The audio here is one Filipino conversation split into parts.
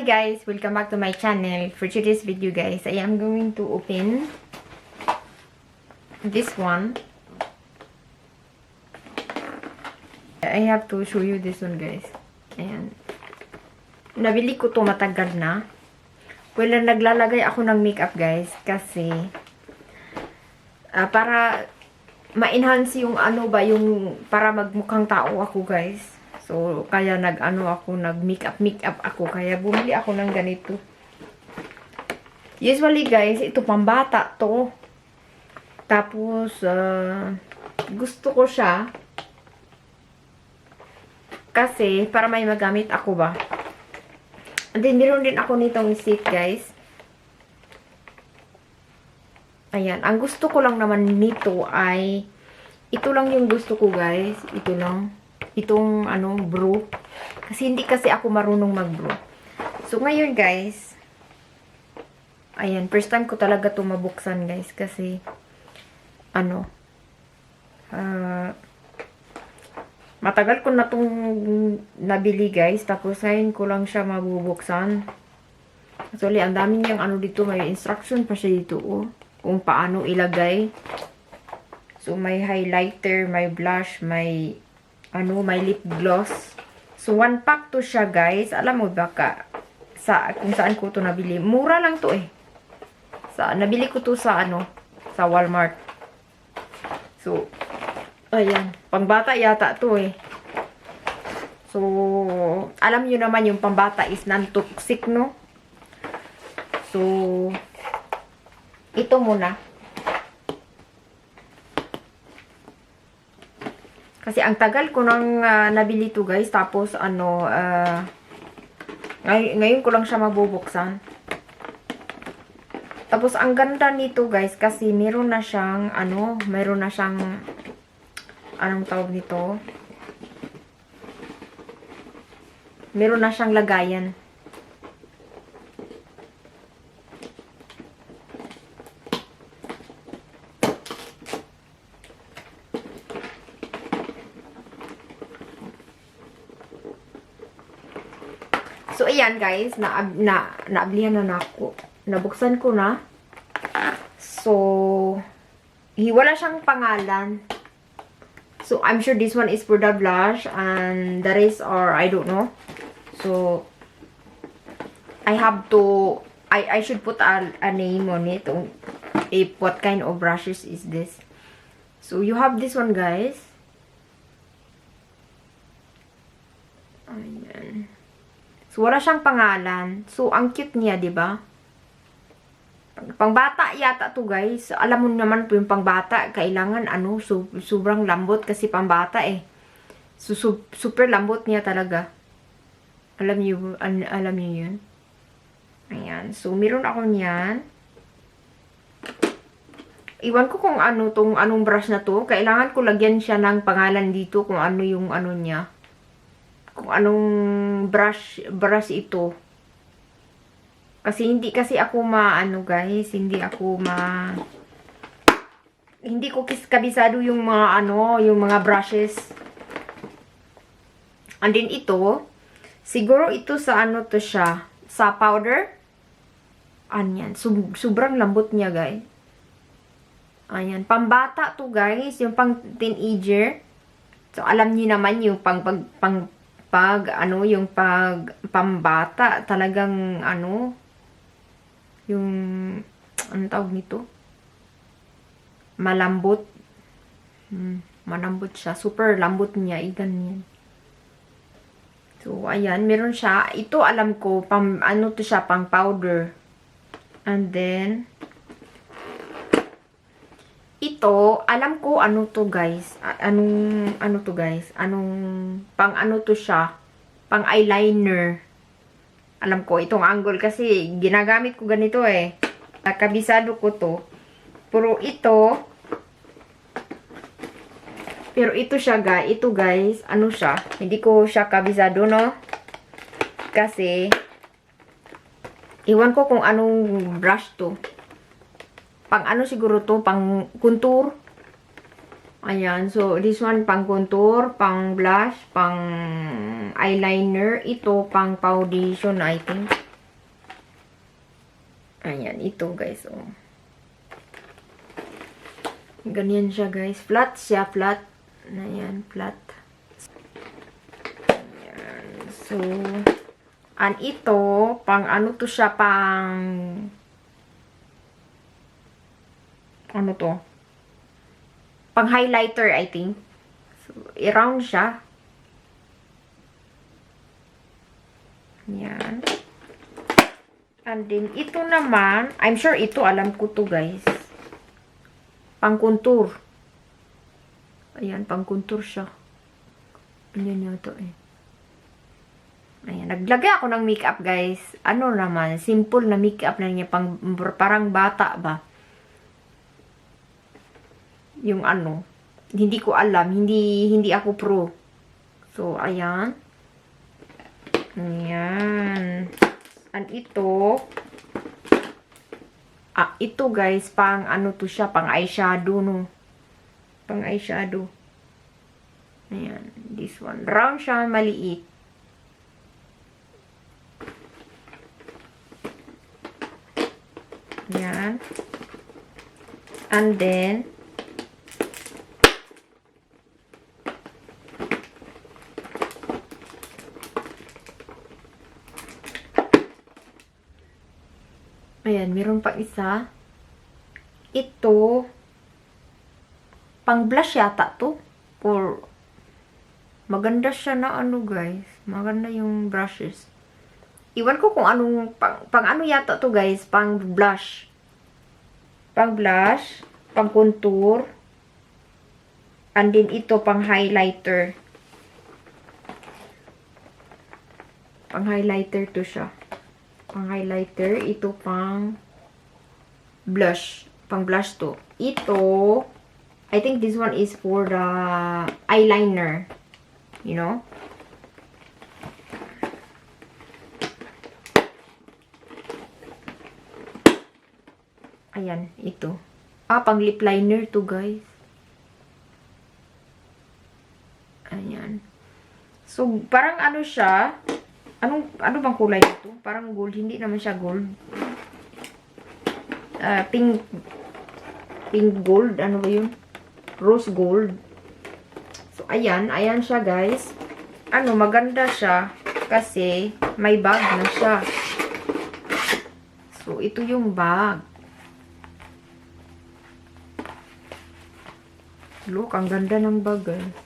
Hi guys! Welcome back to my channel. For today's video guys, I am going to open this one. I have to show you this one guys. Ayan. Nabili ko to matagal na. Well, naglalagay ako ng makeup guys kasi para ma-enhance yung ano ba, yung para magmukhang tao ako guys. So, kaya nag-makeup ako. Kaya bumili ako ng ganito. Usually, guys, ito pambata to. Tapos, gusto ko siya. Kasi, para may magamit ako ba. And then, meron din ako nitong set, guys. Ayan. Ang gusto ko lang naman nito ay, ito lang yung gusto ko, guys. Ito lang. Itong brew. Kasi hindi kasi ako marunong mag-brew. So ngayon guys, ayan, first time ko talaga ito mabuksan guys. Kasi matagal ko na itong nabili guys. Tapos ngayon ko lang siya mabubuksan. Actually, ang dami niyang dito. May instruction pa siya dito kung paano ilagay. So may highlighter, may blush, may may lip gloss. So, 1 pack to siya, guys. Alam mo ba kung saan ko to nabili? Mura lang to eh. Nabili ko to sa sa Walmart. So, ayan. Pangbata yata to eh. So, alam nyo naman yung pambata is non-toxic, no? So, ito muna. Kasi ang tagal ko nang nabili to guys. Tapos ngayon ko lang siya mabubuksan. Tapos ang ganda nito guys. Kasi meron na siyang anong tawag nito? Meron na siyang lagayan. So, ayan guys, naablihan na ako. Nabuksan ko na. So, wala siyang pangalan. So, I'm sure this one is for the blush and the rest are, I don't know. So, I have to, I should put a name on it. What kind of brushes is this? So, you have this one guys. Ayan. So, wala siyang pangalan. So, ang cute niya, di ba? Pangbata yata to guys. Alam mo naman po yung pangbata. Kailangan, sobrang lambot kasi pangbata eh. So, super lambot niya talaga. Alam niyo yun? Ayan. So, meron ako niyan. Iwan ko kung anong brush na to. Kailangan ko lagyan siya ng pangalan dito kung ano yung niya. Kung anong brush ito. Kasi hindi kasi ako guys, hindi ko kabisado yung yung mga brushes. And then ito, siguro ito sa to siya, sa powder. Anyan, sobrang lambot niya guys. Ayan, pambata to guys, yung pang teenager. So alam niyo naman yung yung pambata, talagang yung anong tawag nito? Malambot. Malambot siya. Super lambot niya. Ganyan. So, ayan. Meron siya. Ito alam ko, to siya, pang powder. And then, ito, alam ko to guys. To guys? Pang to siya? Pang eyeliner. Alam ko, itong angle kasi ginagamit ko ganito eh. Kabisado ko to. Pero ito siya guys. Ito guys, siya? Hindi ko siya kabisado, no? Kasi, iwan ko kung anong brush to. Pang siguro to, pang contour. Ayan, so this one pang contour, pang blush, pang eyeliner. Ito pang foundation, I think. Ayan, ito guys, oh. Ganyan siya guys. Flat siya, flat. Ayan, flat. Ayan. So, ito, pang ano to siya, ano to? Pang highlighter, I think. So, i-round siya. Ayan. And then, ito naman, I'm sure ito, alam ko to guys. Pang contour. Ayan, pang contour siya. Ayan yata eh. Ayan, naglagay ako ng makeup guys. Ano naman, simple na makeup na niya. Parang bata ba? Yung ano, hindi ko alam. Hindi ako pro. So, ayan. Ayan. And ito, ito guys, pang ano to siya, pang eyeshadow, no? Pang eyeshadow. Ayan, this one. Round siya, maliit. Ayan. And then, ayan, meron pa isa. Ito, pang blush yata to. Or, maganda siya na ano guys. Maganda yung brushes. Iwan ko kung anong, pang ano yata to guys. Pang blush. Pang blush. Pang contour. And then ito, pang highlighter. Pang highlighter to siya. Pang highlighter. Ito pang blush. Pang blush to. Ito, I think this one is for the eyeliner. You know? Ayan, ito. Pang lip liner to guys. Ayan. So, parang ano siya, ano bang kulay ito? Parang gold. Hindi naman siya gold. Pink gold. Ano ba yun? Rose gold. So, ayan. Ayan siya, guys. Ano, maganda siya. Kasi, may bag na siya. So, ito yung bag. Look, ang ganda ng bag, guys.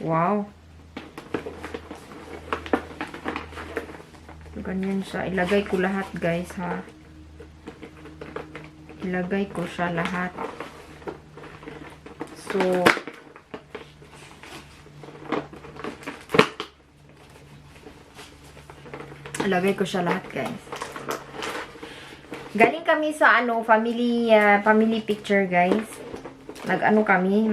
Wow. Ganyan siya. Ilagay ko lahat, guys, ha. Ilagay ko siya lahat. So, ilagay ko siya lahat, guys. Galing kami sa, family picture, guys. Nag-ano kami,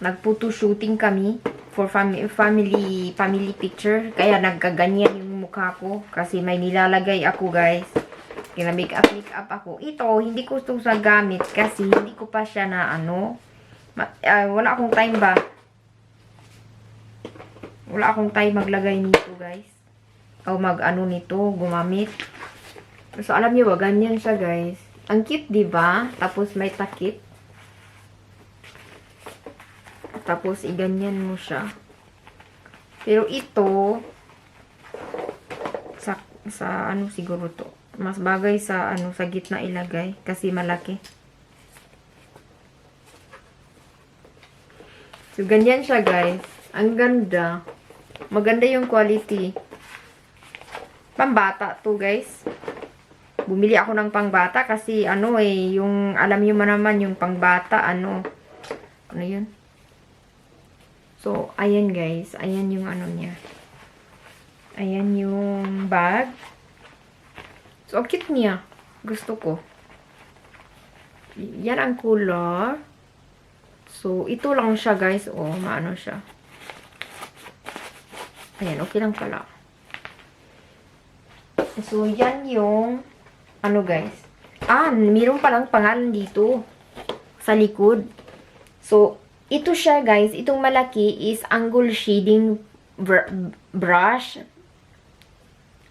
nag-photo shooting kami for family picture. Kaya nagkaganyan yung mukha ko. Kasi may nilalagay ako, guys. Kaya make up ako. Ito, hindi ko ito sa gamit. Kasi hindi ko pa siya na wala akong time ba. Wala akong time maglagay nito, guys. O nito, gumamit. So, alam niyo ba, ganyan siya, guys. Ang cute, diba? Tapos may takip. Tapos, iganyan mo siya. Pero ito, sa ano siguro to. Mas bagay sa, sa gitna ilagay. Kasi malaki. So, ganyan siya, guys. Ang ganda. Maganda yung quality. Pambata to, guys. Bumili ako ng pangbata kasi yung alam niyo naman yung pangbata ano yun. So, ayan guys, ayan yung niya. Ayan yung bag. So, cute niya. Gusto ko. Yan ang color. So, ito lang siya guys. Oh, maano siya. Ayan, okay lang pala. So, yan yung guys. Mayroon palang pangalan dito sa likod. So, ito siya guys. Itong malaki is angle shading brush.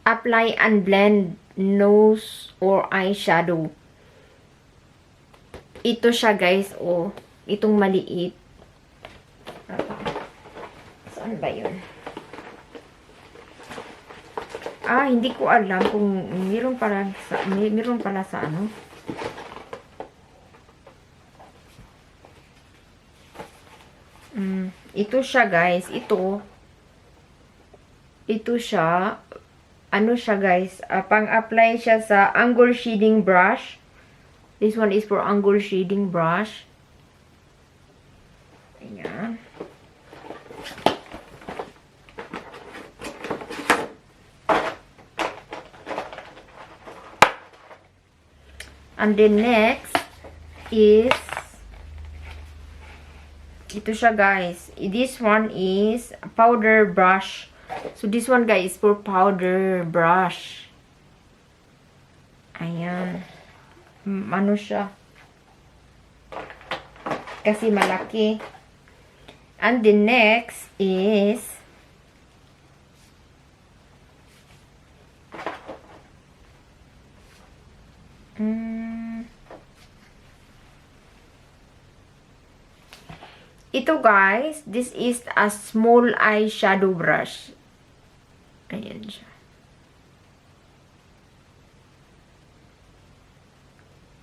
apply and blend nose or eyeshadow. Ito siya guys, oh. Itong maliit. Saan ba yun? Hindi ko alam kung meron pala sa ano. Ito siya guys, ito siya, ano siya guys, pang-apply siya sa angle shading brush. This one is for angle shading brush. Ayan. And then next is ito siya guys. This one is powder brush. So this one guys is for powder brush. Ayan. Ano siya? Kasi malaki. And the next is ito guys, this is a small eyeshadow brush. Ayan siya.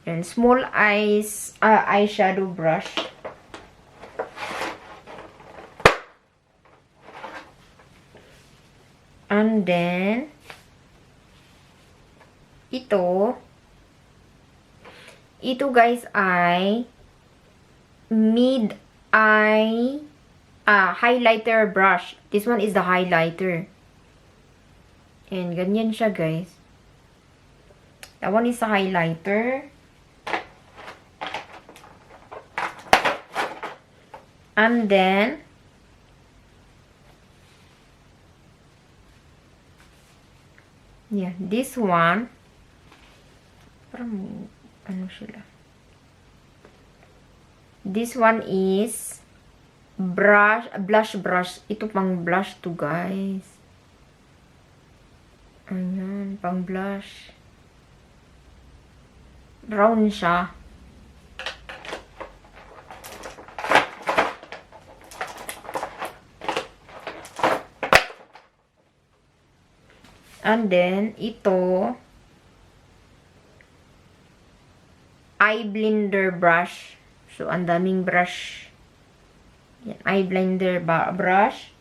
And small eyeshadow brush. And then ito guys ay mid eye highlighter brush. This one is the highlighter. And ganyan siya guys. That one is a highlighter. And then yeah, this one parang ano sila. This one is blush brush. Ito pang blush to guys. Ayan, pang blush. Round siya. And then, ito, eye blender brush. So, ang daming brush. Yan, eye blender brush.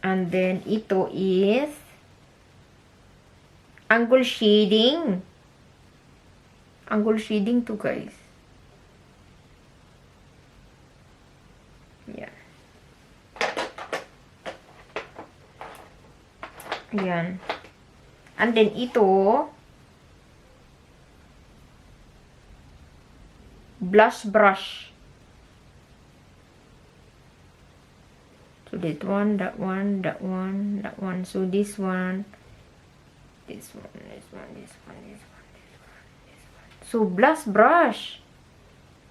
And then, ito is angle shading. Angle shading to guys. Yan. Ayan. And then, ito, blush brush. So, that one, that one, that one, that one. So, this one, this one, this one, this one, this one, this one, this one. So, blush brush.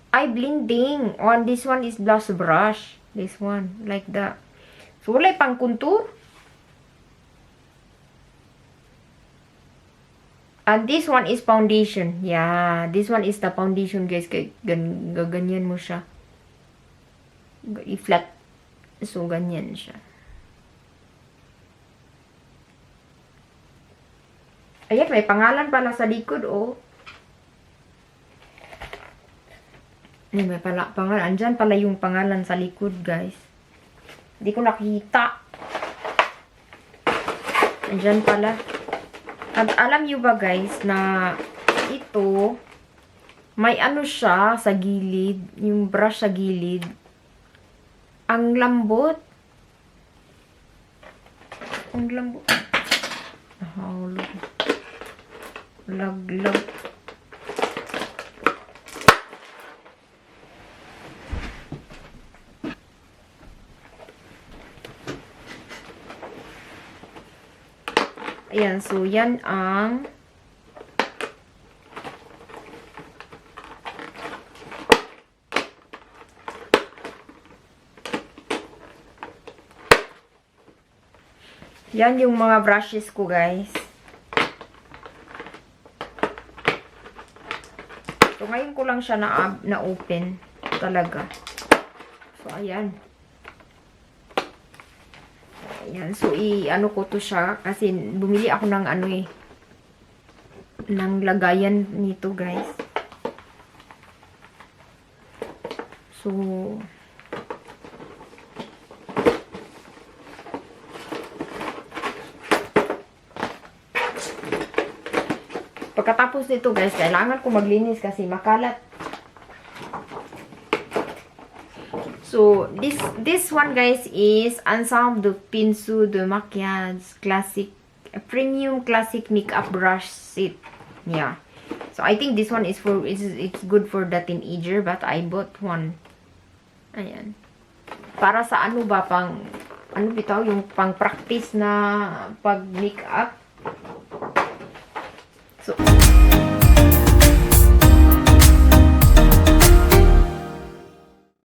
Eye blending. On this one is blush brush. This one, like that. So, wala pang contour. And this one is foundation. Yeah, this one is the foundation, guys. Ganyan mo siya. I-flat. So, ganyan siya. Ayan, may pangalan pala sa likod, oh. May pangalan. Andyan pala yung pangalan sa likod, guys. Hindi ko nakita. Andyan pala. At alam nyo ba guys na ito, may ano siya sa gilid, yung brush sa gilid. Ang lambot. Ang lambot. Laglag. Ayan, so yan ang Yan yung mga brushes ko, guys. So, ngayon ko lang siya na-open talaga. So, ayan. Ayan. So, ano ko to siya. Kasi, bumili ako ng ng lagayan nito, guys. So, pagkatapos nito, guys, kailangan ko maglinis kasi makalat. So, this one, guys, is Ensemble de Pinceau de Maquillage Classic, Premium Classic Makeup Brush Set. Yeah. So, I think this one is it's good for the teenager, but I bought one. Ayan. Para sa ano ba, ano bitaw, yung pang practice na pag makeup. So,